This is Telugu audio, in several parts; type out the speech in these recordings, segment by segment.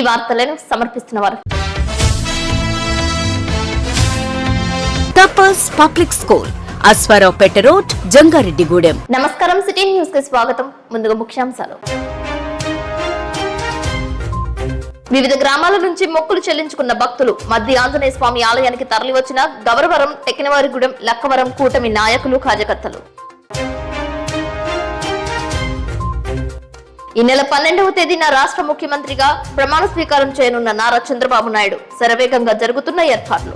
వార్తలను సమర్పిస్తున్నవారు Tapas public school, Aswaraopeta road, Jangareddygudem. నమస్కారం, సిటీ న్యూస్ కి స్వాగతం. ముందుగా ముఖ్యాంశాలు. వివిధ గ్రామాల నుంచి మొక్కులు చెల్లించుకున్న భక్తులు మధ్య ఆంజనేయ స్వామి ఆలయానికి తరలివచ్చిన గవరవరం, టెక్కినవారిగూడెం, లక్కవరం కూటమి నాయకులు, కార్యకర్తలు. ఈ నెల 12వ తేదీన రాష్ట్ర ముఖ్యమంత్రిగా ప్రమాణ స్వీకారం చేయనున్న నారా చంద్రబాబు నాయుడు శరవేగంగా జరుగుతున్న ఏర్పాట్లు.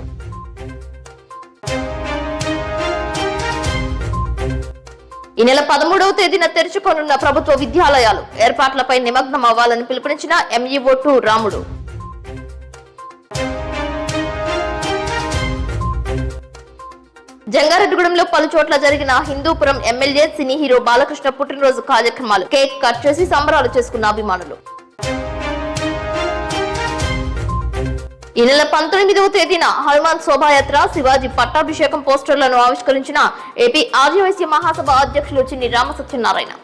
ఈ నెల 13వ తేదీన తెరుచుకోనున్న ప్రభుత్వ విద్యాలయాలు ఏర్పాట్లపై నిమగ్నం అవ్వాలని పిలుపునిచ్చిన ఎంఈఓ2 రాముడు. జంగారెడ్డిగూడెంలో పలు చోట్ల జరిగిన Hindupuram MLA cine hero Balakrishna పుట్టినరోజు కార్యక్రమాలు. కేక్ కట్ చేసి సంబరాలు చేసుకున్న అభిమానులు. ఈ నెల 19వ తేదీన హనుమాన్ శోభాయాత్ర, శివాజీ పట్టాభిషేకం పోస్టర్లను ఆవిష్కరించిన ఏపీ ఆదివాసీ మహాసభ అధ్యక్షులు చిన్ని రామసత్యనారాయణ.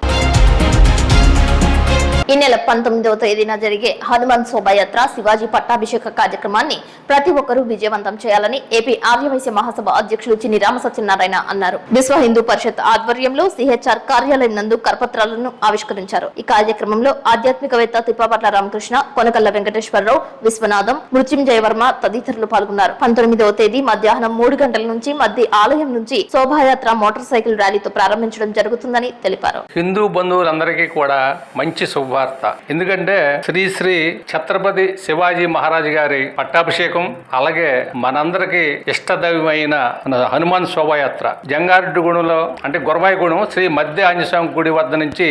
ఈ నెల 19వ తేదీన జరిగే హనుమాన్ శోభాయాత్ర, శివాజీ పట్టాభిషేక కార్యక్రమాన్ని ప్రతి ఒక్కరూ విజయవంతం చేయాలని ఏపీ ఆదివాసీ మహాసభ అధ్యక్షులు చిన్ని రామసత్యనారాయణ అన్నారు. విశ్వ హిందూ పరిషత్ ఆధ్వర్యంలో సిహెచ్ఆర్ కార్యాలయం నందు కరపత్రాలను ఆవిష్కరించారు. ఈ కార్యక్రమంలో ఆధ్యాత్మికవేత్త తిప్పాపట్ల రామకృష్ణ, కొనకల్ల వెంకటేశ్వరరావు, విశ్వనాథం, మృత్యుంజయ వర్మ తదితరులు పాల్గొన్నారు. 19వ తేదీ మధ్యాహ్నం 3 గంటల నుంచి మధ్య ఆలయం నుంచి శోభాయాత్ర మోటార్ సైకిల్ ర్యాలీతో ప్రారంభించడం జరుగుతుందని తెలిపారు. హిందూ బంధువులందరికీ కూడా మంచి శుభవార్త. ఎందుకంటే శ్రీ శ్రీ ఛత్రపతి శివాజీ మహారాజు గారి పట్టాభిషేకం, అలాగే మనందరికి ఇష్టదైవమైన హనుమాన్ శోభాయాత్ర జంగారెడ్డిగూడెంలో అంటే గురవాయిగూడెం శ్రీ మధ్య ఆంజనేయ స్వామి గుడి వద్ద నుంచి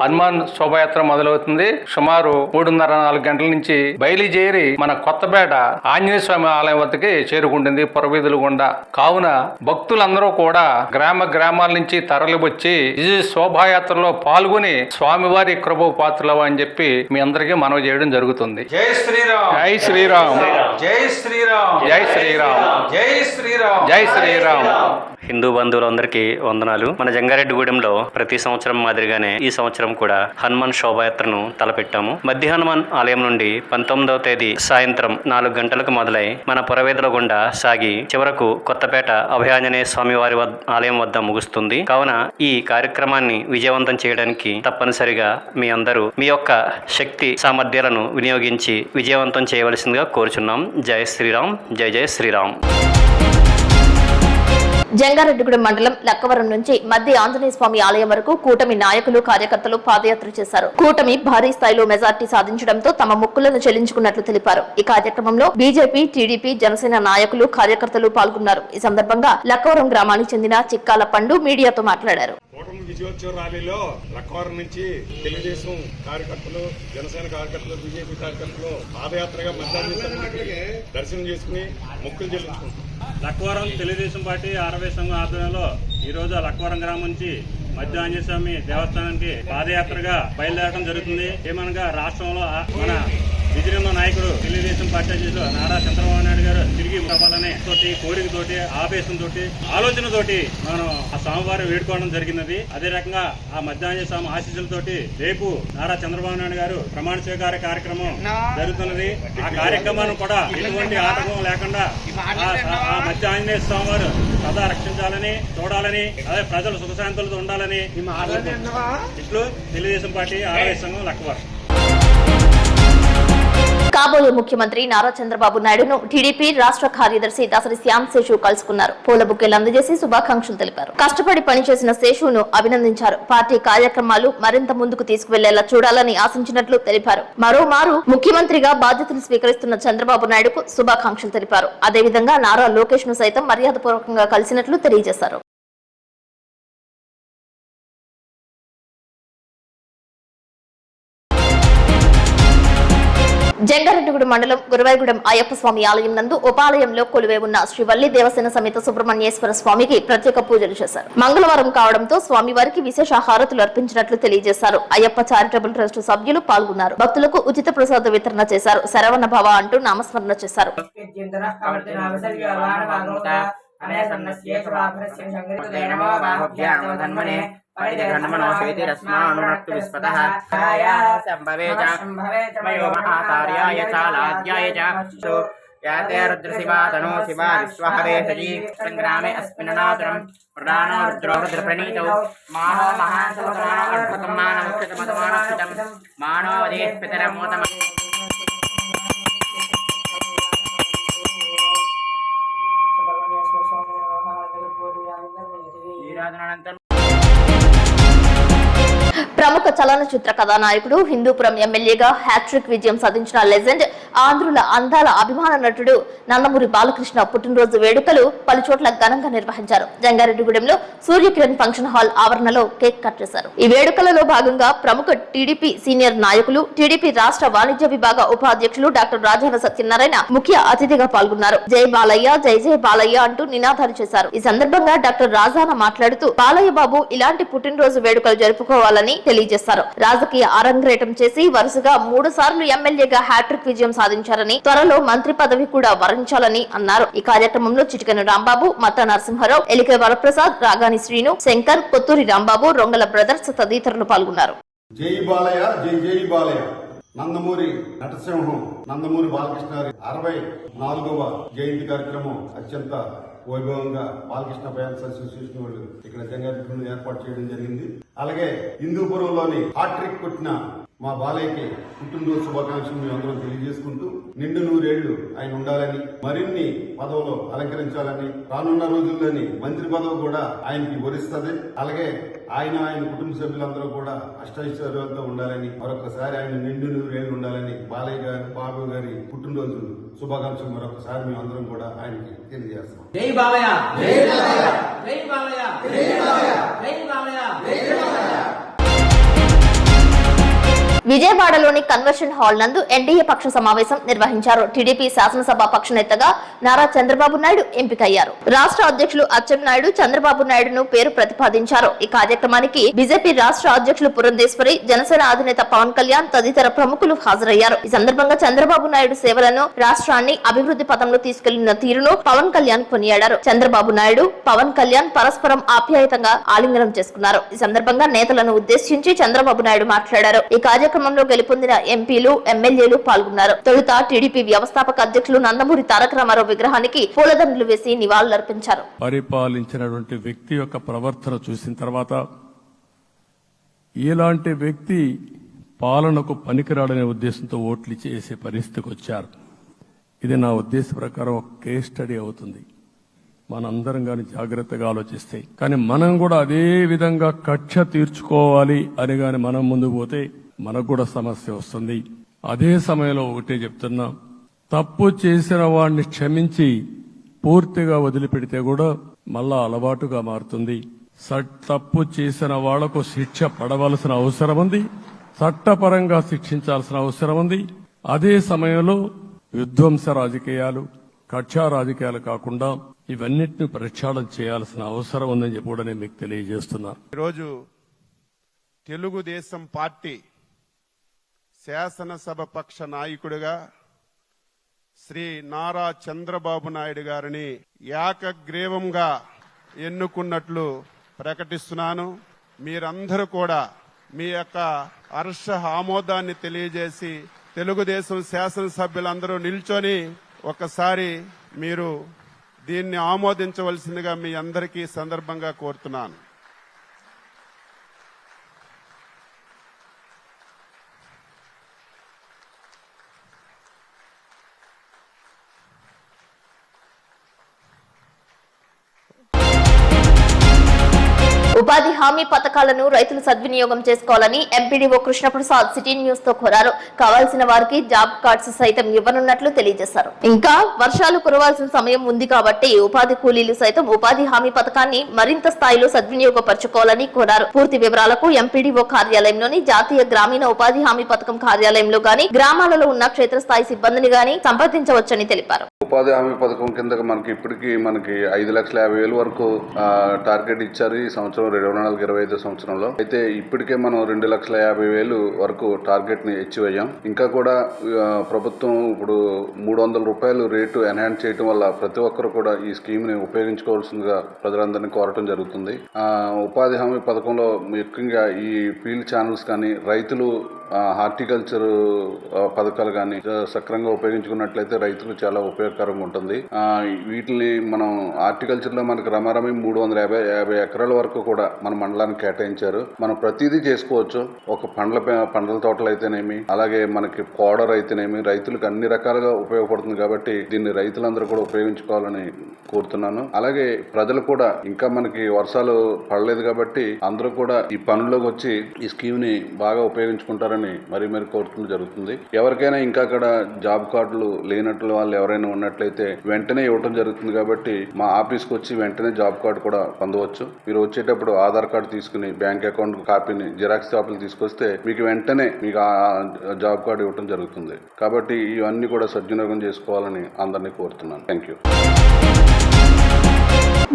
హనుమాన్ శోభాయాత్ర మొదలవుతుంది. సుమారు 3:30-4 గంటల నుంచి బయలుదేరి మన కొత్తపేట ఆంజనేయ స్వామి ఆలయం వద్దకి చేరుకుంటుంది పురవీధుల గుండా. కావున భక్తులందరూ కూడా గ్రామాల నుంచి తరలి వచ్చి ఈ శోభాయాత్రలో పాల్గొని స్వామివారి కృప పాత్రలవ అని చెప్పి మీ అందరికీ మనవి చేయడం జరుగుతుంది. జై శ్రీరామ్, జై శ్రీరామ్, జై శ్రీరామ్, జై శ్రీరామ్, జై శ్రీరామ్, జై శ్రీరామ్. హిందూ బంధువులందరికీ వందనాలు. మన జంగారెడ్డిగూడెంలో ప్రతి సంవత్సరం మాదిరిగానే ఈ సంవత్సరం కూడా హనుమాన్ శోభాయాత్రను తలపెట్టాము. మధ్య హనుమాన్ ఆలయం నుండి 19వ తేదీ సాయంత్రం 4 గంటలకు మొదలై మన పురవేదుల గుండా సాగి చివరకు కొత్తపేట అభయాంజనేయ స్వామి వారి ఆలయం వద్ద ముగుస్తుంది. కావున ఈ కార్యక్రమాన్ని విజయవంతం చేయడానికి తప్పనిసరిగా మీ అందరూ మీ యొక్క శక్తి సామర్థ్యాలను వినియోగించి విజయవంతం చేయవలసిందిగా కోరుచున్నాం. జై శ్రీరామ్, జై జై శ్రీరామ్. జంగారెడ్డిగూడెం మండలం లక్కవరం నుంచి మధ్య ఆంజనేయ స్వామి ఆలయం వరకు కూటమి నాయకులు, కార్యకర్తలు పాదయాత్ర చేశారు. కూటమి భారీ స్థాయిలో మెజార్టీ సాధించడంతో తమ మొక్కులను చెల్లించుకున్నట్లు తెలిపారు. ఈ కార్యక్రమంలో బీజేపీ, టీడీపీ, జనసేన నాయకులు, కార్యకర్తలు పాల్గొన్నారు. ఈ సందర్భంగా లక్కవరం గ్రామానికి చెందిన చిక్కాల పండు మీడియాతో మాట్లాడారు. విజయోత్సవ ర్యాలీలో లక్కవరం నుంచి తెలుగుదేశం కార్యకర్తలు, జనసేన కార్యకర్తలు, బీజేపీ కార్యకర్తలు పాదయాత్రగా మధ్యాహ్నం దర్శనం చేసుకుని మొక్కులు చెల్లించుకుంటారు. లక్కవరం తెలుగుదేశం పార్టీ 60 సంఘం ఆధ్వర్యంలో ఈ రోజు లక్కవరం గ్రామం నుంచి మధ్య ఆంజనేయ స్వామి దేవస్థానానికి పాదయాత్రగా బయలుదేరడం జరుగుతుంది. ఏమనగా రాష్ట్రంలో మన విజయనగరం నాయకుడు తెలుగుదేశం పార్టీ అధ్యక్షుడు నారా చంద్రబాబు నాయుడు గారు తిరిగి రావాలనే కోరికతోటి, ఆవేశంతో, ఆలోచనతోటి మనం ఆ స్వామివారి వేడుకోవడం జరిగినది. అదే రకంగా ఆ మధ్య ఆంజనేయ స్వామి ఆశీస్సులతోటి రేపు నారా చంద్రబాబు నాయుడు గారు ప్రమాణ స్వీకార కార్యక్రమం జరుగుతున్నది. ఆ కార్యక్రమాన్ని కూడా ఎటువంటి ఆటంకం లేకుండా ఆ మధ్య ఆంజనేయ స్వామి వారు సదా రక్షించాలని, చూడాలని, అదే ప్రజలు సుఖశాంతులతో ఉండాలని ఇట్లు తెలుగుదేశం పార్టీ 60 సంఘం లక్కవరం. కాబోయే ముఖ్యమంత్రి నారా చంద్రబాబు నాయుడును టీడీపీ రాష్ట్ర కార్యదర్శి దాసరి శ్యామ్ శేషు కలుసుకున్నారు. పూల బుకేలు అందజేసి శుభాకాంక్షలు తెలిపారు. కష్టపడి పనిచేసిన శేషును అభినందించారు. పార్టీ కార్యక్రమాలు మరింత ముందుకు తీసుకువెళ్లేలా చూడాలని ఆశించినట్లు తెలిపారు. మరోమారు ముఖ్యమంత్రిగా బాధ్యతలు స్వీకరిస్తున్న చంద్రబాబు నాయుడుకు శుభాకాంక్షలు తెలిపారు. అదేవిధంగా నారా లోకేష్ ను సైతం మర్యాదపూర్వకంగా కలిసినట్లు తెలియజేశారు. జంగారెడ్డిగూడెం మండలం గురవాయిగూడెం అయ్యప్ప స్వామి ఆలయం నందు ఉపాలయంలో కొలువై ఉన్న శ్రీ వల్లి దేవసేన సమేత సుబ్రహ్మణ్యేశ్వర స్వామికి ప్రత్యేక పూజలు చేశారు. మంగళవారం కావడంతో స్వామివారికి విశేష హారతులు అర్పించినట్లు తెలియజేశారు. అయ్యప్ప చారిటబుల్ ట్రస్ట్ సభ్యులు పాల్గొన్నారు. భక్తులకు ఉచిత ప్రసాద వితరణ చేశారు. శరవణ భవ అంటూ నామస్మరణ చేశారు. नमो बाहुभ्यां धन्मने परिधन्मनोऽपि रस्मानुरक्तु विस्पतः संभवे च मयो महातार्याय च लाद्याय च याते रुद्रशिवा तनो शिवा विश्वहरे सजी संग्रामे अस्मिन्नातरं प्रदानो रुद्रो रुद्रप्रणीतौ मानो महासोतमानो अर्भकं मानवक्षतमतमानक्षतं मानो वदेः पितरमोतमः ప్రముఖ చలనచిత్ర కథానాయకుడు హిందూపురం ఎమ్మెల్యేగా హ్యాట్రిక్ విజయం సాధించిన లెజెండ్ ఆంధ్రుల అందాల అభిమాన నటుడు నందమూరి బాలకృష్ణ పుట్టినరోజు వేడుకలు పలుచోట్ల ఘనంగా నిర్వహించారు. జంగారెడ్డిగూడెంలో సూర్యకిరణ్ ఫంక్షన్ హాల్ ఆవరణలో కేక్ కట్ చేశారు. ఈ వేడుకలలో భాగంగా ప్రముఖ టీడీపీ సీనియర్ నాయకులు, టీడీపీ రాష్ట్ర వాణిజ్య విభాగ ఉపాధ్యక్షులు డాక్టర్ రాజాల సత్యనారాయణ ముఖ్య అతిథిగా పాల్గొన్నారు. జై బాలయ్య, జై జై బాలయ్య అంటూ నినాదాలు చేశారు. ఈ సందర్భంగా డాక్టర్ రాజాన మాట్లాడుతూ బాలయ్య బాబు ఇలాంటి పుట్టినరోజు వేడుకలు జరుపుకోవాలని తెలియజేశారు. రాజకీయ అరంగేటం చేసి వరుసగా 3 సార్లు ఎమ్మెల్యేగా హ్యాట్రిక్ విజయం సాధించారని, త్వరలో మంత్రి పదవి కూడా వరించాలని అన్నారు. ఈ కార్యక్రమంలో చిటికెన రాంబాబు, మత్త నరసింహారావు, ఎలికే వరప్రసాద్, రాగాని శ్రీను, శంకర్, కొత్తూరి రాంబాబు, రొంగల బ్రదర్స్ తదితరులు పాల్గొన్నారు. జై బాలయ్య, జై జై బాలయ్య. నందమూరి నటసింహం నందమూరి బాలకృష్ణ గారి 64వ జయంతి కార్యక్రమం అత్యంత వైభవంగా బాలకృష్ణ ఫ్యాన్స్ అసోసియేషన్ వాళ్ళు ఇక్కడ జంగారెడ్డిగూడెంలో ఏర్పాటు చేయడం జరిగింది. అలాగే హిందూపురంలోని హాట్రిక్ కొట్టిన మా బాలయ్యకి పుట్టినరోజు శుభాకాంక్షలు మేము అందరం తెలియజేసుకుంటూ నిండు 100 ఏళ్లు ఆయన ఉండాలని, మరిన్ని పదవులు అలంకరించాలని, రానున్న రోజుల్లోని మంత్రి పదవి కూడా ఆయనకి వరిస్తుంది. అలాగే ఆయన కుటుంబ సభ్యులందరూ కూడా అష్టైశ్వర్యాలతో ఉండాలని, మరొకసారి ఆయన నిండు 100 ఏళ్లు ఉండాలని బాలయ్య గారి, బాబు గారి పుట్టినరోజు శుభాకాంక్షలు మరొకసారి మేము అందరం కూడా ఆయనకి తెలియజేస్తాం. జై బాలయ్య, జై బాలయ్య, జై బాలయ్య, జై బాలయ్య, జై బాలయ్య, జై బాలయ్య. విజయవాడలోని కన్వెన్షన్ హాల్ నందు ఎన్డీఏ పక్ష సమావేశం నిర్వహించారు. టీడీపీ శాసనసభ పక్ష నేతగా నారా చంద్రబాబు నాయుడు ఎంపికయ్యారు. రాష్ట్ర అధ్యక్షులు అచ్చెన్నాయుడు చంద్రబాబు నాయుడును పేరు ప్రతిపాదించారు. ఈ కార్యక్రమానికి బీజేపీ రాష్ట్ర అధ్యక్షులు పురంధేశ్వరి, జనసేన అధినేత పవన్ కళ్యాణ్ తదితర ప్రముఖులు హాజరయ్యారు. ఈ సందర్భంగా చంద్రబాబు నాయుడు సేవలను, రాష్ట్రాన్ని అభివృద్ధి పథంలో తీసుకెళ్లిన తీరును పవన్ కళ్యాణ్ కొనియాడారు. చంద్రబాబు నాయుడు, పవన్ కళ్యాణ్ పరస్పరం ఆప్యాయతంగా ఆలింగనం చేసుకున్నారు. ఈ సందర్భంగా నేతలను ఉద్దేశించి చంద్రబాబు నాయుడు మాట్లాడారు. ఈ కార్యక్రమంలో గెలుపొందిన ఎంపీలు, ఎమ్మెల్యేలు పాల్గొన్నారు. తొలుత టీడీపీ వ్యవస్థాపక అధ్యక్షులు నందమూరి తారక రామారావు విగ్రహానికి పూలదండలు వేసి నివాళులర్పించారు. పరిపాలించినటువంటి వ్యక్తి యొక్క ప్రవర్తన చూసిన తర్వాత ఇలాంటి వ్యక్తి పాలనకు పనికిరాడనే ఉద్దేశంతో ఓట్లు చేసే పరిస్థితికి వచ్చారు. ఇది నా ఉద్దేశ ప్రకారం ఒక కేస్ స్టడీ అవుతుంది. మనందరం కానీ జాగ్రత్తగా ఆలోచిస్తే, కానీ మనం కూడా అదే విధంగా కక్ష తీర్చుకోవాలి అని గాని మనం ముందుకు పోతే మనకు కూడా సమస్య వస్తుంది. అదే సమయంలో ఒకటే చెప్తున్నా, తప్పు చేసిన వాడిని క్షమించి పూర్తిగా వదిలిపెడితే కూడా మళ్ళా అలవాటుగా మారుతుంది. తప్పు చేసిన వాళ్లకు శిక్ష పడవలసిన అవసరం ఉంది, చట్టపరంగా శిక్షించాల్సిన అవసరం ఉంది. అదే సమయంలో విధ్వంస రాజకీయాలు, కక్షా రాజకీయాలు కాకుండా ఇవన్నిటిని ప్రక్షాళన చేయాల్సిన అవసరం ఉందని చెప్పి కూడా నేను మీకు తెలియజేస్తున్నా. ఈరోజు తెలుగుదేశం పార్టీ శాసనసభ పక్ష నాయకుడిగా శ్రీ నారా చంద్రబాబు నాయుడు గారిని ఏకగ్రీవంగా ఎన్నుకున్నట్లు ప్రకటిస్తున్నాను. మీరందరూ కూడా మీ యొక్క హర్ష ఆమోదాన్ని తెలియజేసి తెలుగుదేశం శాసనసభ్యులందరూ నిల్చొని ఒకసారి మీరు దీన్ని ఆమోదించవలసిందిగా మీ అందరికీ సందర్భంగా కోరుతున్నాను. ఉపాధి హామీ పథకాలను రైతులు సద్వినియోగం చేసుకోవాలని ఎంపీడీఓ కృష్ణప్రసాద్ సిటీ న్యూస్ తో కోరారు. కావాల్సిన వారికి జాబ్ కార్డ్స్ సైతం ఇవ్వనున్నట్లు తెలియజేశారు. ఇంకా వర్షాలు కురవాల్సిన సమయం ఉంది కాబట్టి ఉపాధి కూలీలు సైతం ఉపాధి హామీ పథకాన్ని మరింత స్థాయిలో సద్వినియోగపరచుకోవాలని కోరారు. పూర్తి వివరాలకు ఎంపీడీఓ కార్యాలయంలోని జాతీయ గ్రామీణ ఉపాధి హామీ పథకం కార్యాలయంలో గాని, గ్రామాలలో ఉన్న క్షేత్రస్థాయి సిబ్బందిని గాని సంప్రదించవచ్చని తెలిపారు. ఉపాధి హామీ పథకం కింద ఇప్పటికి 5,50,000 వరకు టార్గెట్ ఇచ్చారు ఈ సంవత్సరం 2024-25 సంవత్సరంలో. అయితే ఇప్పటికే మనం 2,50,000 వరకు టార్గెట్ ని అచీవ్ అయ్యాం. ఇంకా కూడా ప్రభుత్వం ఇప్పుడు 300 రూపాయలు రేటు ఎన్హాన్స్ చేయడం వల్ల ప్రతి ఒక్కరు కూడా ఈ స్కీమ్ ని ఉపయోగించుకోవాల్సిందిగా ప్రజలందరినీ కోరటం జరుగుతుంది. ఉపాధి హామీ పథకంలో ముఖ్యంగా ఈ ఫీల్డ్ ఛానల్స్ కానీ రైతులు హార్టికల్చర్ పథకాలు కానీ సక్రమంగా ఉపయోగించుకున్నట్లయితే రైతులు చాలా ఉపయోగకరంగా ఉంటుంది. వీటిని మనం హార్టికల్చర్ లో మనకు రమారమి 350 ఎకరాల వరకు కూడా మన మండలానికి కేటాయించారు. మనం ప్రతిదీ చేసుకోవచ్చు. ఒక పండ్ల తోటలు అయితేనేమి, అలాగే మనకి పౌడర్ అయితేనేమి, రైతులకు అన్ని రకాలుగా ఉపయోగపడుతుంది. కాబట్టి దీన్ని రైతులందరూ కూడా ఉపయోగించుకోవాలని కోరుతున్నాను. అలాగే ప్రజలు కూడా ఇంకా మనకి వర్షాలు పడలేదు కాబట్టి అందరూ కూడా ఈ పనుల్లోకి వచ్చి ఈ స్కీమ్ ని బాగా ఉపయోగించుకుంటారని మరీ కోరుతుంది జరుగుతుంది. ఎవరికైనా ఇంకా అక్కడ జాబ్ కార్డులు లేనట్లు వాళ్ళు ఎవరైనా ఉన్నట్లయితే వెంటనే ఇవ్వడం జరుగుతుంది. కాబట్టి మా ఆఫీస్కి వచ్చి వెంటనే జాబ్ కార్డు కూడా పొందవచ్చు. మీరు వచ్చేటప్పుడు ఆధార్ కార్డు తీసుకుని బ్యాంక్ అకౌంట్ కాపీని జిరాక్స్ కాపీలు తీసుకొస్తే మీకు వెంటనే మీకు ఆ జాబ్ కార్డు ఇవ్వడం జరుగుతుంది. కాబట్టి ఇవన్నీ కూడా సద్వినియోగం చేసుకోవాలని అందరినీ కోరుతున్నాను. Thank you.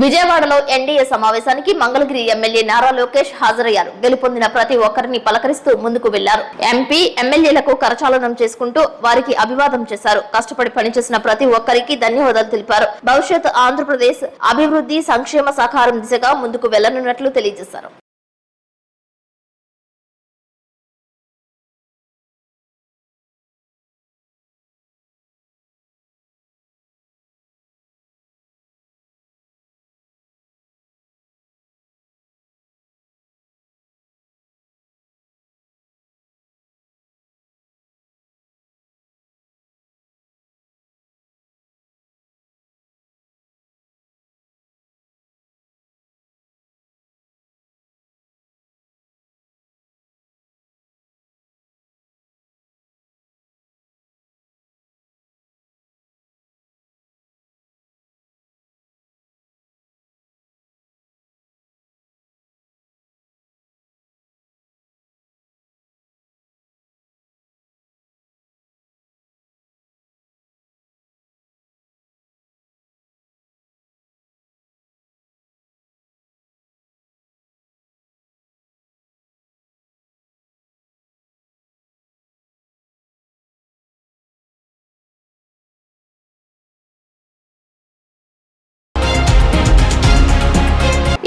విజయవాడలో ఎన్డీఏ సమావేశానికి మంగళగిరి ఎమ్మెల్యే నారా లోకేష్ హాజరయ్యారు. గెలుపొందిన ప్రతి ఒక్కరిని పలకరిస్తూ ముందుకు వెళ్లారు. ఎంపీ ఎమ్మెల్యేలకు కరచాలనం చేసుకుంటూ వారికి అభివాదం చేశారు. కష్టపడి పనిచేసిన ప్రతి ఒక్కరికి ధన్యవాదాలు తెలిపారు. భవిష్యత్ ఆంధ్రప్రదేశ్ అభివృద్ధి సంక్షేమ సహకారం దిశగా ముందుకు వెళ్లనున్నట్లు తెలియజేశారు.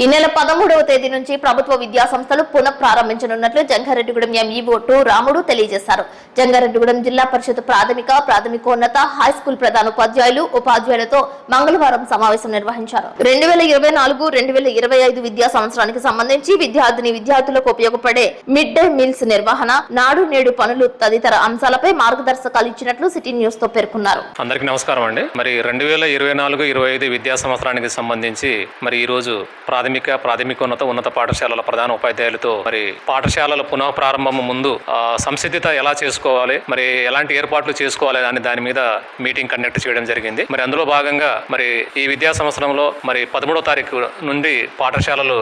ఈ నెల 13వ తేదీ నుంచి ప్రభుత్వ విద్యా సంస్థలు పునః ప్రారంభించనున్నట్లు జంగారెడ్డిగూడెం ఎంఈఓ 2 రాముడు తెలియజేశారు. జంగారెడ్డిగూడెం జిల్లా పరిషత్ ప్రాథమికోన్నత హైస్కూల్ ప్రధానోపాధ్యాయులు ఉపాధ్యాయులతో మంగళవారం సమావేశం నిర్వహించారు. 2024-2025 విద్యా సంవత్సరానికి సంబంధించి విద్యార్థులకు ఉపయోగపడే మిడ్ డే మీల్స్ నిర్వహణ, నాడు నేడు పనులు తదితర అంశాలపై మార్గదర్శకాలు ఇచ్చినట్లు సిటీ న్యూస్ తో పేర్కొన్నారు. అందరికీ నమస్కారం అండి. మరి 2024-25 విద్యా సంవత్సరానికి సంబంధించి మరి ఈ రోజు ప్రాథమికోన్నత పాఠశాలల ప్రధాన ఉపాధ్యాయులతో మరి పాఠశాలల పునః ప్రారంభం ముందు సంసిద్ధత ఎలా చేసుకోవాలి, మరి ఎలాంటి ఏర్పాట్లు చేసుకోవాలి అనే దాని మీద మీటింగ్ కండక్ట్ చేయడం జరిగింది. మరి అందులో భాగంగా మరి ఈ విద్యా సంవత్సరంలో మరి 13వ తారీఖు నుండి పాఠశాలలు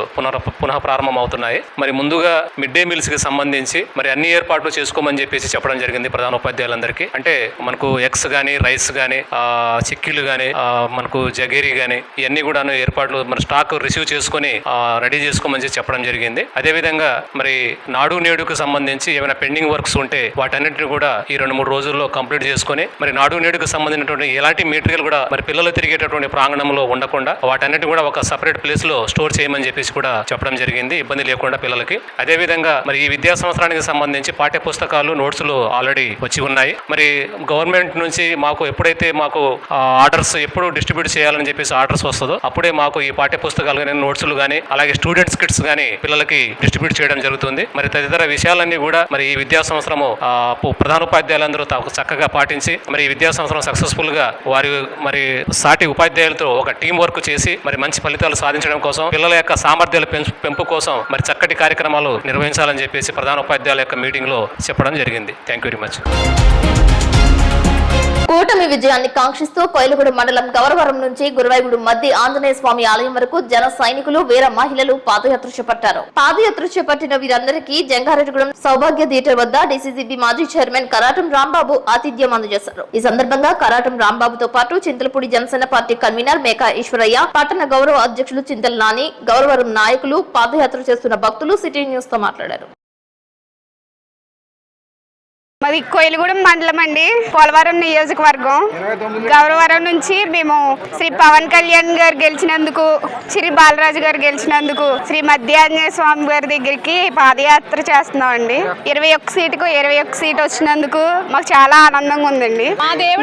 పునః ప్రారంభం అవుతున్నాయి. మరి ముందుగా మిడ్ డే మీల్స్ కి సంబంధించి మరి అన్ని ఏర్పాట్లు చేసుకోమని చెప్పేసి చెప్పడం జరిగింది ప్రధాన ఉపాధ్యాయులందరికీ. అంటే మనకు ఎగ్స్ గానీ, రైస్ గానీ, చిక్కీలు గానీ, మనకు జగేరీ గానీ ఇవన్నీ కూడా ఏర్పాట్లు మన స్టాక్ రిసీవ్ చేసుకుని రెడీ చేసుకోమని చెప్పడం జరిగింది. అదేవిధంగా మరి నాడు నేడుకు సంబంధించి ఏమైనా పెండింగ్ వర్క్స్ ఉంటే వాటన్నిటిని కూడా ఈ 2-3 రోజుల్లో కంప్లీట్ చేసుకుని మరి నాడు నేడుకు సంబంధించినటువంటి ఎలాంటి మెటీరియల్ కూడా మరి పిల్లలు తిరిగేటటువంటి ప్రాంగణంలో ఉండకుండా వాటన్నిటి కూడా ఒక సపరేట్ ప్లేస్ లో స్టోర్ చేయమని చెప్పేసి కూడా చెప్పడం జరిగింది, ఇబ్బంది లేకుండా పిల్లలకి. అదేవిధంగా మరి ఈ విద్యా సంవత్సరానికి సంబంధించి పాఠ్య పుస్తకాలు, నోట్స్లు ఆల్రెడీ వచ్చి ఉన్నాయి. మరి గవర్నమెంట్ నుంచి ఎప్పుడైతే మాకు ఆర్డర్స్ ఎప్పుడు డిస్ట్రిబ్యూట్ చేయాలని చెప్పేసి ఆర్డర్స్ వస్తుందో అప్పుడే మాకు ఈ పాఠ్య పుస్తకాలు కానీ, నోట్స్లు కానీ, అలాగే స్టూడెంట్స్ కిట్స్ కానీ పిల్లలకి డిస్ట్రిబ్యూట్ చేయడం జరుగుతుంది. మరి తదితర విషయాలన్నీ కూడా మరి ఈ విద్యా సంవత్సరము ప్రధానోపాధ్యాయులందరూ చక్కగా పాటించి మరి ఈ విద్యా సంవత్సరం సక్సెస్ఫుల్ గా వారి మరి సాటి ఉపాధ్యాయులతో ఒక టీం వర్క్ చేసి మరి మంచి ఫలితాలు సాధించడం కోసం, పిల్లల యొక్క సామర్థ్యాల పెంపు కోసం మరి చక్కటి కార్యక్రమాలు నిర్వహించాలని చెప్పేసి ప్రధానోపాధ్యాయుల యొక్క మీటింగ్ లో చెప్పడం జరిగింది. Thank you very much. కూటమి విజయాన్ని కాంక్షిస్తూ కోయిలగూడెం మండలం గౌరవరం నుంచి గురువాయూరు మధ్య ఆంజనేయ స్వామి ఆలయం వరకు జన సైనికులు వీర మహిళలు పాదయాత్ర చేపట్టారు. పాదయాత్ర చేపట్టిన వీరందరికీ జంగారెడ్డిగూడెం సౌభాగ్య థియేటర్ వద్ద డీసీసీబీ మాజీ చైర్మన్ కరాటం రాంబాబు ఆతిథ్యం అందజేశారు. ఈ సందర్భంగా కరాటం రాంబాబుతో పాటు చింతలపూడి జనసేన పార్టీ కన్వీనర్ మేకా ఈశ్వరయ్య, పట్టణ గౌరవ అధ్యక్షులు చింతల నాని, గౌరవరం నాయకులు, పాదయాత్ర చేస్తున్న భక్తులు సిటీ న్యూస్ తో మాట్లాడారు. మాది కోయిలగూడెం మండలం అండి, పోలవరం నియోజకవర్గం. గౌరవరం నుంచి మేము శ్రీ పవన్ కళ్యాణ్ గారు గెలిచినందుకు, శ్రీ బాలరాజు గారు గెలిచినందుకు శ్రీ మధ్య ఆంజనేయ స్వామి గారి దగ్గరికి పాదయాత్ర చేస్తున్నాం అండి. 21 సీటుకు 21 సీట్ వచ్చినందుకు మాకు చాలా ఆనందంగా ఉందండి.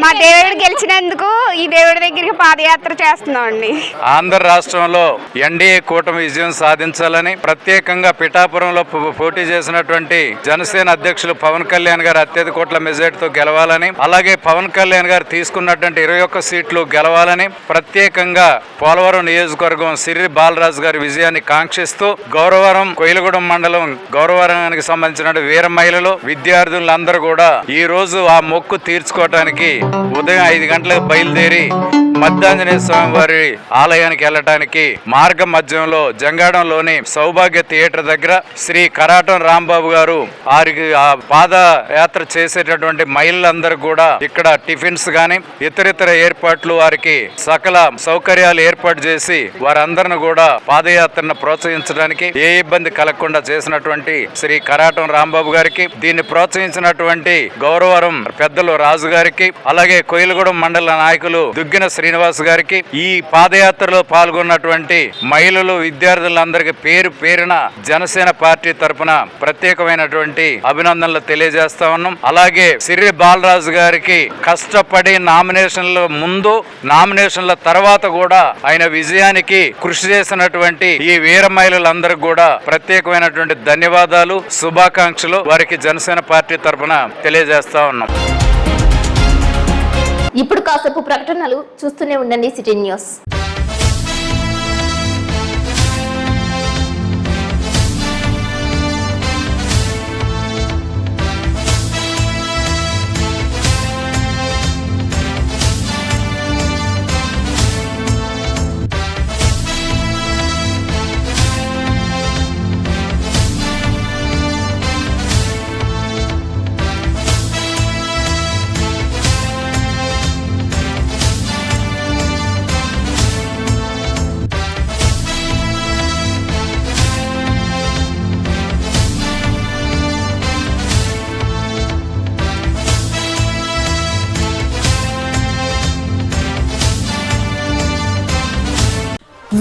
మా దేవుడు గెలిచినందుకు ఈ దేవుడి దగ్గరికి పాదయాత్ర చేస్తున్నాం అండి. ఆంధ్ర రాష్ట్రంలో ఎన్డీఏ కూటమి విజయం సాధించాలని, ప్రత్యేకంగా పిఠాపురంలో పోటీ చేసినటువంటి జనసేన అధ్యక్షులు పవన్ కళ్యాణ్ గారు అత్యధిక కోట్ల మెజార్టీతో గెలవాలని, అలాగే పవన్ కళ్యాణ్ గారు తీసుకున్నటువంటి 21 సీట్లు గెలవాలని, ప్రత్యేకంగా పోలవరం నియోజకవర్గం సిరి బాలరాజు గారి విజయాన్ని కాంక్షిస్తూ గౌరవరం కోయిలగూడెం మండలం గౌరవరానికి సంబంధించిన వీర మహిళలు, విద్యార్థులందరూ కూడా ఈ రోజు ఆ మొక్కు తీర్చుకోవటానికి ఉదయం 5 గంటలకు బయలుదేరి మధ్యాంజనేయ స్వామి వారి ఆలయానికి వెళ్ళటానికి మార్గ మధ్యంలో జంగాడంలోని సౌభాగ్య థియేటర్ దగ్గర శ్రీ కరాటం రాంబాబు గారు వారికి ఆ పాదయాత్ర చేసేటటువంటి మహిళలందరూ కూడా ఇక్కడ టిఫిన్స్ గాని ఇతరితర ఏర్పాట్లు, వారికి సకల సౌకర్యాలు ఏర్పాటు చేసి వారందరిని కూడా పాదయాత్రను ప్రోత్సహించడానికి ఏ ఇబ్బంది కలగకుండా చేసినటువంటి శ్రీ కరాటం రాంబాబు గారికి, దీన్ని ప్రోత్సహించినటువంటి గౌరవరం పెద్దలు రాజు గారికి, అలాగే కోయిలగూడెం మండల నాయకులు దుగ్గిన శ్రీనివాస్ గారికి, ఈ పాదయాత్రలో పాల్గొన్నటువంటి మహిళలు, విద్యార్థులందరికీ పేరు పేరున జనసేన పార్టీ తరఫున ప్రత్యేకమైనటువంటి అభినందనలు తెలియజేస్తా ఉన్నాం. అలాగే సిరి బాలరాజు గారికి కష్టపడి నామినేషన్ల ముందు, నామినేషన్ల తర్వాత కూడా ఆయన విజయానికి కృషి చేసినటువంటి ఈ వీర మహిళలందరికీ కూడా ప్రత్యేకమైనటువంటి ధన్యవాదాలు, శుభాకాంక్షలు వారికి జనసేన పార్టీ తరఫున తెలియజేస్తా ఉన్నాం. ఇప్పుడు కాసేపు ప్రకటనలు చూస్తూనే ఉండండి సిటీ న్యూస్.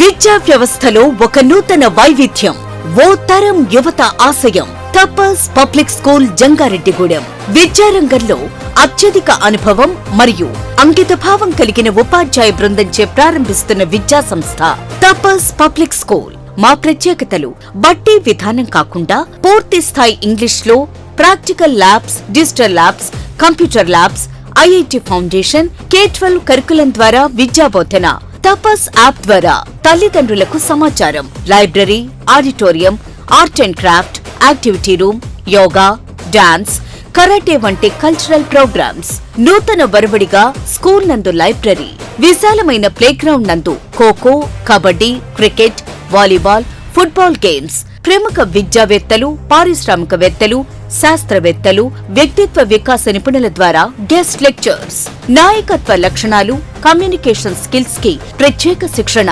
విద్యా వ్యవస్థలో ఒక నూతన వైవిధ్యం, ఓ తరం యువత ఆశయం. తపస్ పబ్లిక్ స్కూల్ జంగారెడ్డిగూడెం విద్యారంగంలో అత్యధిక అనుభవం మరియు అంకితభావం కలిగిన ఉపాధ్యాయ బృందంచే ప్రారంభిస్తున్న విద్యా సంస్థ తపస్ పబ్లిక్ స్కూల్. మా ప్రత్యేకతలు బట్టి విధానం కాకుండా పూర్తి స్థాయి ఇంగ్లీష్లో practical labs, digital labs, computer labs, IIT foundation, K-12 curriculum ద్వారా విద్యాబోధన. తపస్ యాప్ ద్వారా తల్లిదండ్రులకు సమాచారం, library, auditorium, art and craft, activity room, yoga, dance, karate వంటి కల్చరల్ ప్రోగ్రామ్స్. నూతన వరవడిగా స్కూల్ నందు లైబ్రరీ, విశాలమైన ప్లేగ్రౌండ్ నందు kho kho, kabaddi, cricket, volleyball, football games. ప్రముఖ విద్యావేత్తలు, పారిశ్రామికవేత్తలు, శాస్త్రవేత్తలు, వ్యక్తిత్వ వికాస నిపుణుల ద్వారా గెస్ట్ లెక్చర్స్. నాయకత్వ లక్షణాలు, కమ్యూనికేషన్ స్కిల్స్ కి ప్రత్యేక శిక్షణ.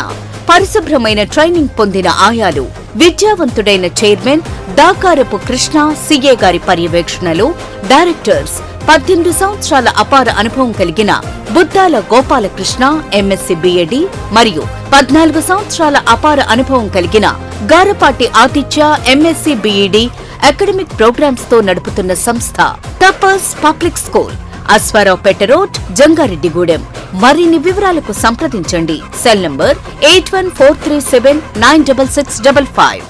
పరిశుభ్రమైన ట్రైనింగ్ పొందిన ఆయాలు. విద్యావంతుడైన చైర్మన్ దాకారపు కృష్ణ సిఏ గారి పర్యవేక్షణలో డైరెక్టర్స్. 18 సంవత్సరాల అపార అనుభవం కలిగిన బుద్దాల గోపాలకృష్ణ ఎంఎస్సి బిఎడి మరియు 14 సంవత్సరాల అపార అనుభవం కలిగిన గారపాటి ఆతిథ్య ఎంఎస్సి బిఈడి అకాడమిక్ ప్రోగ్రామ్స్ తో నడుపుతున్న సంస్థ Tapas public school, Aswaraopeta road, Jangareddygudem. మరిన్ని వివరాలకు సంప్రదించండి. Cell number 8143796655.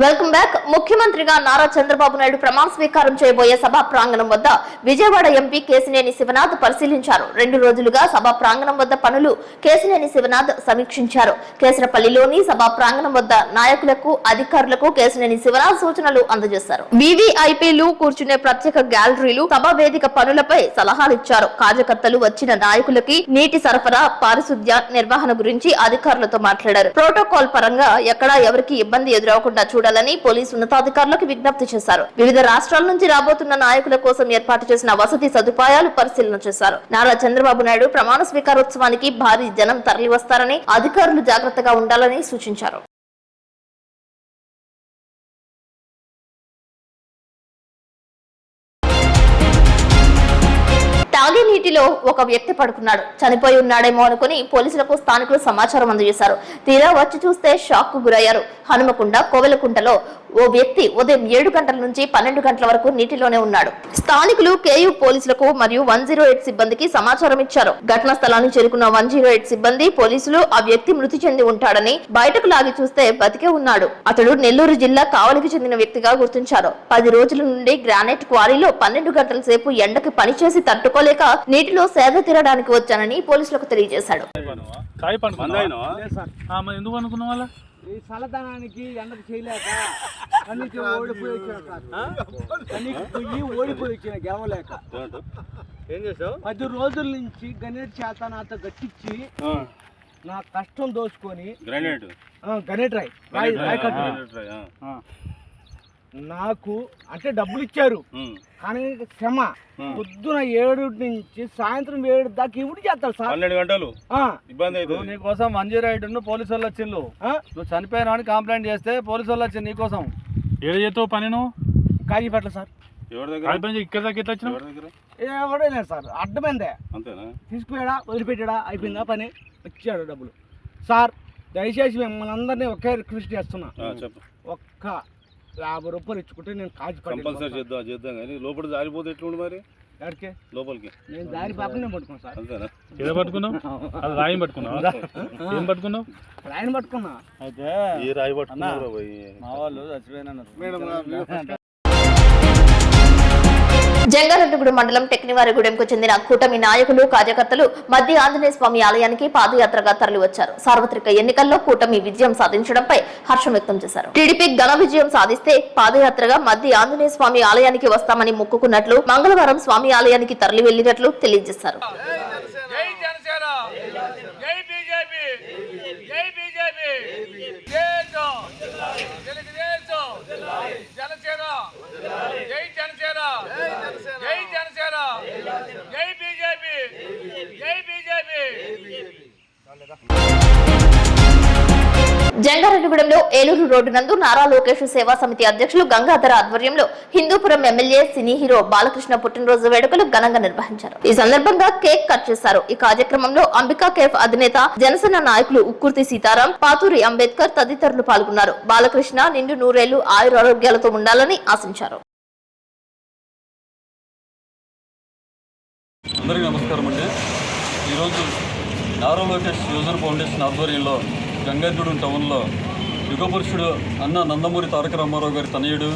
Welcome back. ముఖ్యమంత్రిగా నారా చంద్రబాబు నాయుడు ప్రమాణ స్వీకారం చేయబోయే సభా ప్రాంగణం వద్ద విజయవాడ ఎంపీ కేశినేని శివనాథ్ పరిశీలించారు. 2 రోజులుగా సభా ప్రాంగణం వద్ద పనులు కేశినేని శివనాథ్ సమీక్షించారు. కేసరపల్లిలోని సభా ప్రాంగణం వద్ద నాయకులకు, అధికారులకు కేశినేని శివనాథ్ సూచనలు అందజేశారు. వివిఐపీలు కూర్చునే ప్రత్యేక గ్యాలరీలు, సభా వేదిక పనులపై సలహాలిచ్చారు. కార్యకర్తలు వచ్చిన నాయకులకి నీటి సరఫరా, పారిశుద్ధ్య నిర్వహణ గురించి అధికారులతో మాట్లాడారు. ప్రోటోకాల్ పరంగా ఎక్కడా ఎవరికి ఇబ్బంది ఎదురవకుండా చూడాలని పోలీసు ఉన్నతాధికారులకు విజ్ఞప్తి చేశారు. వివిధ రాష్ట్రాల నుంచి రాబోతున్న నాయకుల కోసం ఏర్పాటు చేసిన వసతి సదుపాయాలు పరిశీలన చేశారు. నారా చంద్రబాబు నాయుడు ప్రమాణ స్వీకారోత్సవానికి భారీ జనం తరలివస్తారని, అధికారులు జాగ్రత్తగా ఉండాలని సూచించారు. తాగే నీటిలో ఒక వ్యక్తి పడుకున్నాడు. చనిపోయి ఉన్నాడేమో అనుకుని పోలీసులకు స్థానికులు సమాచారం అందజేశారు. తీరా వచ్చి చూస్తే షాక్ కు గురయ్యారు. హనుమకొండ కోవెలకుంటలో ఓ వ్యక్తి ఉదయం 7 గంటల నుంచి 12 గంటల వరకు నీటిలోనే ఉన్నాడు. స్థానికులు కేయూ పోలీసులకు మరియు 108 సిబ్బందికి సమాచారం ఇచ్చారు. ఘటనా స్థలానికి చేరుకున్న 108 సిబ్బంది, పోలీసులు ఆ వ్యక్తి మృతి చెంది ఉంటాడని బయటకు లాగి చూస్తే బతికే ఉన్నాడు. అతడు నెల్లూరు జిల్లా కావలికి చెందిన వ్యక్తిగా గుర్తించారు. 10 రోజుల నుండి గ్రానైట్ క్వారీలో 12 గంటల సేపు ఎండకి పనిచేసి తట్టుకోలేక నీటిలో సేద తీరడానికి వచ్చానని పోలీసులకు తెలియజేశాడు. ఈ చల్లదనానికి ఎండకు చేయలేక కన్నీకి ఓడిపోయి వచ్చిన కన్నీకి పోయి ఓడిపోయి వచ్చిన గెలవలేక ఏం చేసావు? 10 రోజుల నుంచి గణేట్ చేత నాతో గట్టించి నా కష్టం దోచుకొని గణేట్ రాయి కట్టు నాకు అంటే డబ్బులు ఇచ్చారు, కానీ శ్రమ పొద్దున 7 నుంచి సాయంత్రం 7 దాకా ఇవి చేస్తారు సార్. 12 గంటలు ఇబ్బంది అవుతుంది. నీకోసం 108 పోలీసు వాళ్ళు వచ్చిండు. నువ్వు చనిపోయినా అని కంప్లైంట్ చేస్తే పోలీసు వాళ్ళు వచ్చింది నీకోసం. ఏడు చేతో పని నువ్వు కాగిపట్ల సార్. ఇక్కడ దాకా ఎట్లా వచ్చినావు? ఎవడో లేదు సార్, అడ్డమైందే. తీసుకుపోయాడా, వదిలిపెట్టాడా, అయిపోయిందా పని, వచ్చాడు డబ్బులు. సార్ దయచేసి మిమ్మల్ని అందరినీ ఒకే రిక్వెస్ట్ చేస్తున్నా, ఒక్క 50 రూపాయలు ఇచ్చుకుంటే నేను కంపల్సరీ చేద్దాం కానీ లోపల జారిపోతే ఎట్లుండి మరి ఎక్కడికి లోపలికి నేను దారి పాపనే పట్టుకున్నాను సార్. అంతేనా? ఏదో పట్టుకున్నావు? అది రాయి పట్టుకున్నావు? ఏం పట్టుకున్నావు? రాయిని పట్టుకున్నా. అయితే ఈ రాయి పట్టుకున్నారు మా వాళ్ళు చచ్చిపోయినా. జంగారెడ్డిగూడెం మండలం టెక్నివారిగూడెంకు చెందిన కూటమి నాయకులు, కార్యకర్తలు మధ్య ఆంజనేయ స్వామి ఆలయానికి పాదయాత్రగా తరలివచ్చారు. సార్వత్రిక ఎన్నికల్లో కూటమి విజయం సాధించడంపై హర్షం వ్యక్తం చేశారు. టీడీపీ ఘన విజయం సాధిస్తే పాదయాత్రగా మధ్య ఆంజనేయ స్వామి ఆలయానికి వస్తామని మొక్కుకున్నట్లు, మంగళవారం స్వామి ఆలయానికి తరలి వెళ్లినట్లు తెలియజేశారు. జంగారెడ్డిగూడెంలో ఏలూరు రోడ్డు నందు నారా లోకేష్ సేవా సమితి అధ్యక్షులు గంగాధర ఆధ్వర్యంలో Hindupuram MLA cine hero Balakrishna పుట్టినరోజు వేడుకలు ఘనంగా నిర్వహించారు. ఈ సందర్భంగా కేక్ కట్ చేశారు. ఈ కార్యక్రమంలో అంబికా కేఫ్ అధినేత, జనసేన నాయకులు ఉక్కుర్తి సీతారాం, పాతూరి అంబేద్కర్ తదితరులు పాల్గొన్నారు. బాలకృష్ణ నిండు నూరేళ్లు ఆయురారోగ్యాలతో ఉండాలని ఆశించారు. అందరికీ నమస్కారం అండి. ఈరోజు నారా లోకేష్ యూజర్ ఫౌండేషన్ ఆధ్వర్యంలో గంగారెడ్డిగూడెం టౌన్లో యుగపురుషుడు అన్న నందమూరి తారక రామారావు గారి తనయుడు,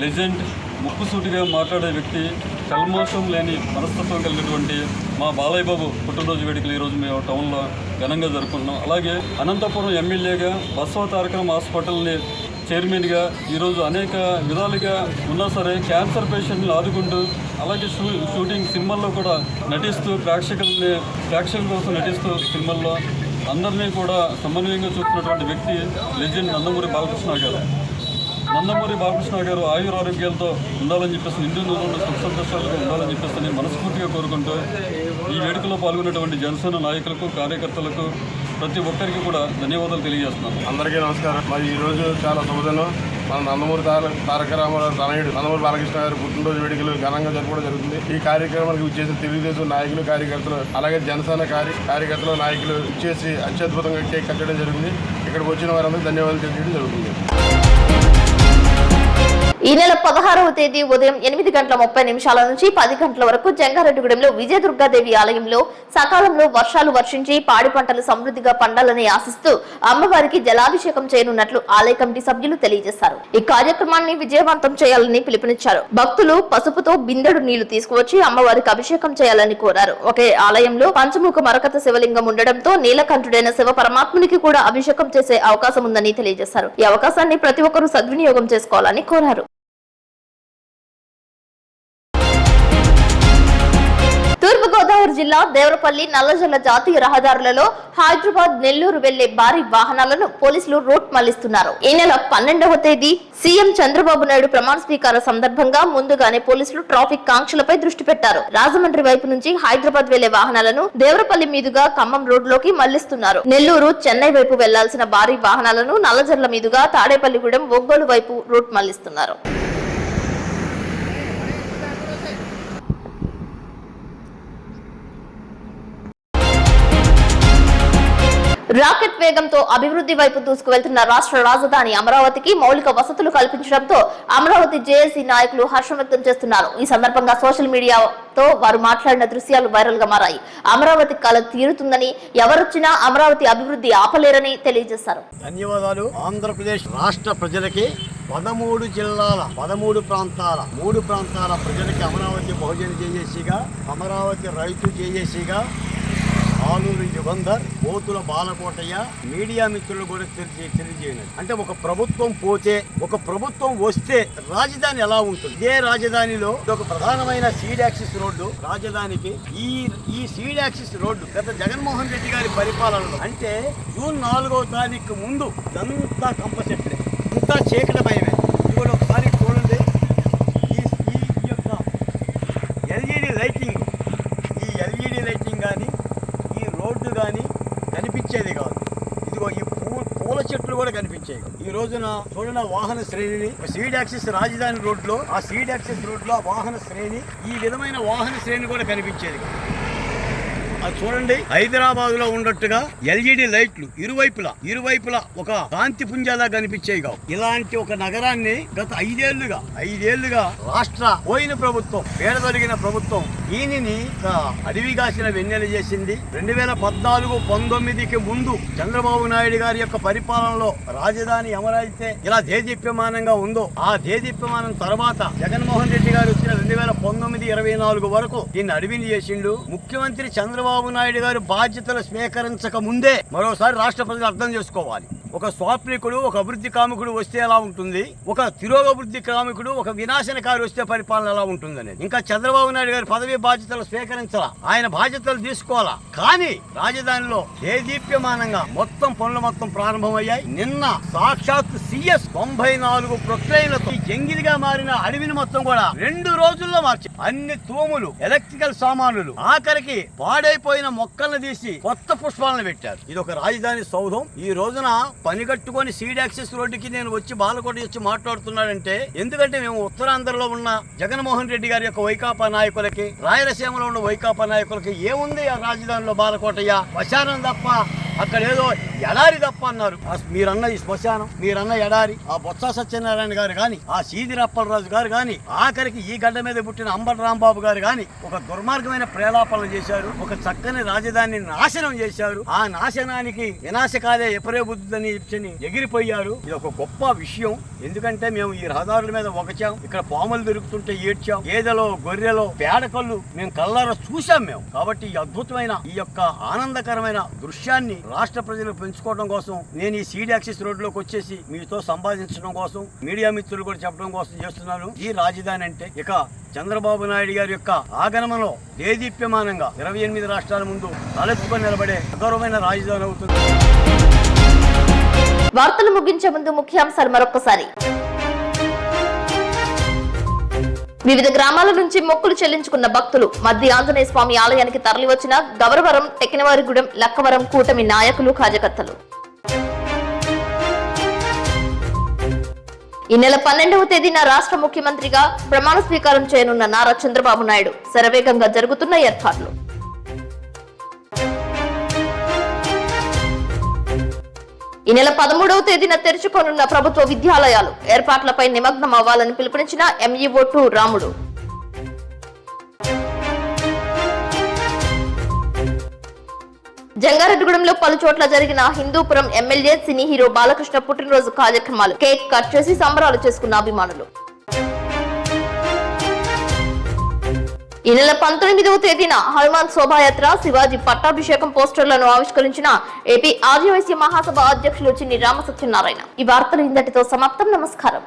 లెజెండ్, ముక్కుసూటిగా మాట్లాడే వ్యక్తి, కల్మోషం లేని మనస్తత్వం కలిగినటువంటి మా బాలయ్య బాబు పుట్టినరోజు వేడుకలు ఈరోజు మేము టౌన్లో ఘనంగా జరుపుకుంటున్నాం. అలాగే అనంతపురం ఎమ్మెల్యేగా బసవ తారకరామ హాస్పిటల్ని చైర్మన్గా ఈరోజు అనేక విధాలుగా ఉన్నా సరే క్యాన్సర్ పేషెంట్ని ఆదుకుంటూ, అలాగే షూటింగ్ సినిమాల్లో కూడా నటిస్తూ, ప్రేక్షకుల కోసం నటిస్తూ సినిమాల్లో అందరినీ కూడా సమన్వయంగా చూస్తున్నటువంటి వ్యక్తి లెజెండ్ నందమూరి బాలకృష్ణ గారు. నందమూరి బాలకృష్ణ గారు ఆయురారోగ్యాలతో ఉండాలని చెప్పేసి, నిండు నూనె సుఖ సంతోషాలుగా ఉండాలని చెప్పేసి నేను మనస్ఫూర్తిగా కోరుకుంటూ ఈ వేడుకలో పాల్గొన్నటువంటి జనసేన నాయకులకు, కార్యకర్తలకు, ప్రతి ఒక్కరికి కూడా ధన్యవాదాలు తెలియజేస్తున్నాను. అందరికీ నమస్కారం. మరి ఈరోజు చాలా శుభదినం. మన నందమూరి తారక రామారావు తనయుడు నందమూరి బాలకృష్ణ గారి పుట్టినరోజు వేడుకలు ఘనంగా జరపడం జరుగుతుంది. ఈ కార్యక్రమానికి ఇచ్చేసిన తెలుగుదేశం నాయకులు, కార్యకర్తలు, అలాగే జనసేన కార్యకర్తలు, నాయకులు ఇచ్చేసి అత్యద్భుతంగా కేక్ కట్టడం జరిగింది. ఇక్కడికి వచ్చిన వారందరికీ ధన్యవాదాలు తెలియజేయడం జరుగుతుంది. ఈ నెల 16వ తేదీ ఉదయం 8:30 నుంచి 10 గంటల వరకు జంగారెడ్డిగూడెంలో విజయదుర్గాదేవి ఆలయంలో సకాలంలో వర్షాలు వర్షించి పాడి పంటలు సమృద్ధిగా పండాలని ఆశిస్తూ అమ్మవారికి జలాభిషేకం చేయనున్నట్లు ఆలయ కమిటీ సభ్యులు తెలియజేశారు. ఈ కార్యక్రమాన్ని విజయవంతం చేయాలని పిలుపునిచ్చారు. భక్తులు పసుపుతో బిందెడు నీళ్లు తీసుకువచ్చి అమ్మవారికి అభిషేకం చేయాలని కోరారు. ఒకే ఆలయంలో పంచముఖ మరకత శివలింగం ఉండడంతో నీలకంఠుడైన శివ పరమాత్మునికి కూడా అభిషేకం చేసే అవకాశం ఉందని తెలియజేశారు. ఈ అవకాశాన్ని ప్రతి ఒక్కరూ సద్వినియోగం చేసుకోవాలని కోరారు. తూర్పుగోదావరి జిల్లా దేవరపల్లి నల్లజల్ల జాతీయ రహదారులలో హైదరాబాద్ నెల్లూరు వెళ్లే భారీ వాహనాలను పోలీసులు రూట్ మళ్లిస్తున్నారు. ఈ నెల 12వ తేదీ సీఎం చంద్రబాబు నాయుడు ప్రమాణ స్వీకార సందర్భంగా ముందుగానే పోలీసులు ట్రాఫిక్ కాంక్షలపై దృష్టి పెట్టారు. రాజమండ్రి వైపు నుంచి హైదరాబాద్ వెళ్లే వాహనాలను దేవరపల్లి మీదుగా ఖమ్మం రోడ్ లోకి మళ్లిస్తున్నారు. నెల్లూరు చెన్నై వైపు వెళ్లాల్సిన భారీ వాహనాలను నల్లజర్ల మీదుగా తాడేపల్లిగూడెం ఒంగోలు వైపు రూట్ మళ్లిస్తున్నారు. రాకెట్ వేగంతో అభివృద్ధి వైపు దూసుకువెళ్తున్న రాష్ట్ర రాజధాని అమరావతికి మౌలిక వసతులు కల్పించడంతో అమరావతి జేఏసీ నాయకులు హర్షం వ్యక్తం చేస్తున్నారు. ఈ సందర్భంగా సోషల్ మీడియాతో వారు మాట్లాడిన దృశ్యాలు వైరల్ గా మారాయి. అమరావతి కల తీరుతుందని, ఎవరొచ్చినా అమరావతి అభివృద్ధి ఆపలేరని తెలియజేశారు. ధన్యవాదాలు. ఆంధ్రప్రదేశ్ రాష్ట్ర ప్రజలకి 13 జిల్లాల 13 ప్రాంతాల 3 ప్రాంతాల ప్రజలకి అమరావతి బహుజన జేఏసీగా, అమరావతి రైతు జేఏసీగా, ఆలూరు యుగంధర్, పోతుల బాలకోటయ్య, మీడియా మిత్రులు కూడా తెలియజేయండి. అంటే ఒక ప్రభుత్వం పోతే, ఒక ప్రభుత్వం వస్తే రాజధాని ఎలా ఉంటుంది? ఇదే రాజధానిలో ఒక ప్రధానమైన సీడ్ యాక్సిస్ రోడ్డు రాజధానికి. ఈ సీడ్ యాక్సిస్ రోడ్డు గత జగన్మోహన్ రెడ్డి గారి పరిపాలనలో అంటే జూన్ 4వ తారీఖు ముందు అంతా కంపసెట్లే, అంతా చీకటమయమే. ఇవాళ ఒకసారి చూడండి, ఈ యొక్క ఎల్ఈడి లైటింగ్, ఈ ఎల్ఈడి లైటింగ్ కానీ రోడ్డు కానీ కనిపించేది కాదు. ఇదిగో ఈ పూల చెట్లు కూడా కనిపించేవి. ఈ రోజున చూడన వాహన శ్రేణిని సీడ్ యాక్సిస్ రాజధాని రోడ్లో, ఆ సీడ్ యాక్సిస్ రోడ్లో వాహన శ్రేణి, ఈ విధమైన వాహన శ్రేణి కూడా కనిపించేది కాదు. అది చూడండి, హైదరాబాద్ లో ఉన్నట్టుగా ఎల్ఈడి లైట్లు ఇరువైపులా ఒక కాంతి పుంజాలా కనిపించేవి కావు. ఇలాంటి ఒక నగరాన్ని గత 5 ఏళ్లుగా రాష్ట్ర పోయిన ప్రభుత్వం, పేరదొరిగిన ప్రభుత్వం దీనిని అడవి కాసిన వెన్నెల చేసింది. 2014-19కి ముందు చంద్రబాబు నాయుడు గారి యొక్క పరిపాలనలో రాజధాని అమరైతే ఇలా దేదీప్యమానంగా ఉందో, ఆ దేదీప్యమానం తర్వాత జగన్మోహన్ రెడ్డి గారు వచ్చిన 2019-24 వరకు దీన్ని అడవిని చేసిండు. ముఖ్యమంత్రి చంద్రబాబు నాయుడు గారు బాధ్యతలు స్వీకరించక ముందే, మరోసారి రాష్ట్ర ప్రజలు అర్థం చేసుకోవాలి, ఒక స్వాప్నికుడు, ఒక అభివృద్ధి కాముకుడు వస్తే ఎలా ఉంటుంది, ఒక తిరోగభివృద్ధి కాముకుడు, ఒక వినాశనకారి వస్తే పరిపాలన ఎలా ఉంటుంది అనేది. ఇంకా చంద్రబాబు నాయుడు గారి పదవి బాధ్యతలు స్వీకరించాలా, ఆయన బాధ్యతలు తీసుకోవాలా. కానీ రాజధానిలో దేదీప్యమానంగా పనులు మొత్తం ప్రారంభమయ్యాయి. నిన్న సాక్షాత్ సిఎస్ 94 ప్రొక్లైన్లతో జంగిలిగా మారిన అడవిని మొత్తం కూడా 2 రోజుల్లో మార్చి అన్ని తూములు, ఎలక్ట్రికల్ సామాన్లు, ఆఖరికి పాడైపోయిన మొక్కలను తీసి కొత్త పుష్పాలను పెట్టారు. ఇది ఒక రాజధాని సౌధం. ఈ రోజున పని కట్టుకొని సీడ్ యాక్సెస్ రోడ్డుకి నేను వచ్చి బాలకోట వచ్చి మాట్లాడుతున్నాడంటే, ఎందుకంటే మేము ఉత్తరాంధ్రలో ఉన్న జగన్మోహన్ రెడ్డి గారి యొక్క వైకాపా నాయకులకి, రాయలసీమలో ఉన్న వైకాపా నాయకులకి ఏముంది ఆ రాజధానిలో బాలకోటయ్య? శ్మశానం తప్ప, అక్కడ ఏదో ఎడారి తప్ప అన్నారు. మీరన్న ఈ శ్మశానం, మీరన్న ఎడారి, ఆ బొత్స సత్యనారాయణ గారు కానీ, ఆ సీదిరప్పలరాజు గారు కానీ, ఆఖరికి ఈ గడ్డ మీద పుట్టిన అంబటి రాంబాబు గారు కానీ ఒక దుర్మార్గమైన ప్రేలాపనలు చేశారు. ఒక చక్కని రాజధానిని నాశనం చేశారు. ఆ నాశనానికి వినాశకాలే ఎపరే బుద్ధిని ఎగిరిపోయారు. ఇది ఒక గొప్ప విషయం. ఎందుకంటే మేము ఈ రహదారుల మీద ఒకచాం, ఇక్కడ పాములు దొరుకుతుంటే ఏడ్చాం, గేదెలో గొర్రెలో పేడకళ్ళు మేము కళ్ళారా చూసాం మేము. కాబట్టి ఈ అద్భుతమైన, ఈ యొక్క ఆనందకరమైన దృశ్యాన్ని రాష్ట్ర ప్రజలు పెంచుకోవడం కోసం నేను ఈ సీడ్ యాక్సిస్ రోడ్లోకి వచ్చేసి మీతో సంపాదించడం కోసం, మీడియా మిత్రులు కూడా చెప్పడం కోసం చేస్తున్నాను. ఈ రాజధాని అంటే ఇక చంద్రబాబు నాయుడు గారి యొక్క ఆగమనంలో దేదీప్యమానంగా 28 రాష్ట్రాల ముందు తలెత్తుకొని నిలబడే గౌరవమైన రాజధాని అవుతుంది. వార్తలు ముగించే ముందు ముఖ్యాంశాలు మరొకసారి. వివిధ గ్రామాల నుంచి మొక్కులు చెల్లించుకున్న భక్తులు మధ్య ఆంజనేయ స్వామి ఆలయానికి తరలివచ్చిన గౌరవరం, టెక్కినవారిగూడెం, లక్కవరం కూటమి నాయకులు, కార్యకర్తలు. ఈ నెల 12వ తేదీన రాష్ట్ర ముఖ్యమంత్రిగా ప్రమాణ స్వీకారం చేయనున్న నారా చంద్రబాబు నాయుడు. శరవేగంగా జరుగుతున్న ఏర్పాట్లు. ఈ నెల 13వ తేదీన తెరుచుకోనున్న ప్రభుత్వ విద్యాలయాలు ఏర్పాట్లపై నిమగ్నం అవ్వాలని పిలుపునిచ్చిన MUO2 రాముడు. జంగారెడ్డిగూడెంలో పలు చోట్ల జరిగిన Hindupuram MLA cine hero Balakrishna పుట్టినరోజు కార్యక్రమాలు. కేక్ కట్ చేసి సంబరాలు చేసుకున్న అభిమానులు. ఈ నెల 19వ తేదీన హనుమాన్ శోభాయాత్ర, శివాజీ పట్టాభిషేకం పోస్టర్లను ఆవిష్కరించిన ఏపీ ఆదివాసీ మహాసభ అధ్యక్షులు చిన్ని రామసత్యనారాయణ. ఈ వార్తలు ఇంతటితో సమాప్తం. నమస్కారం.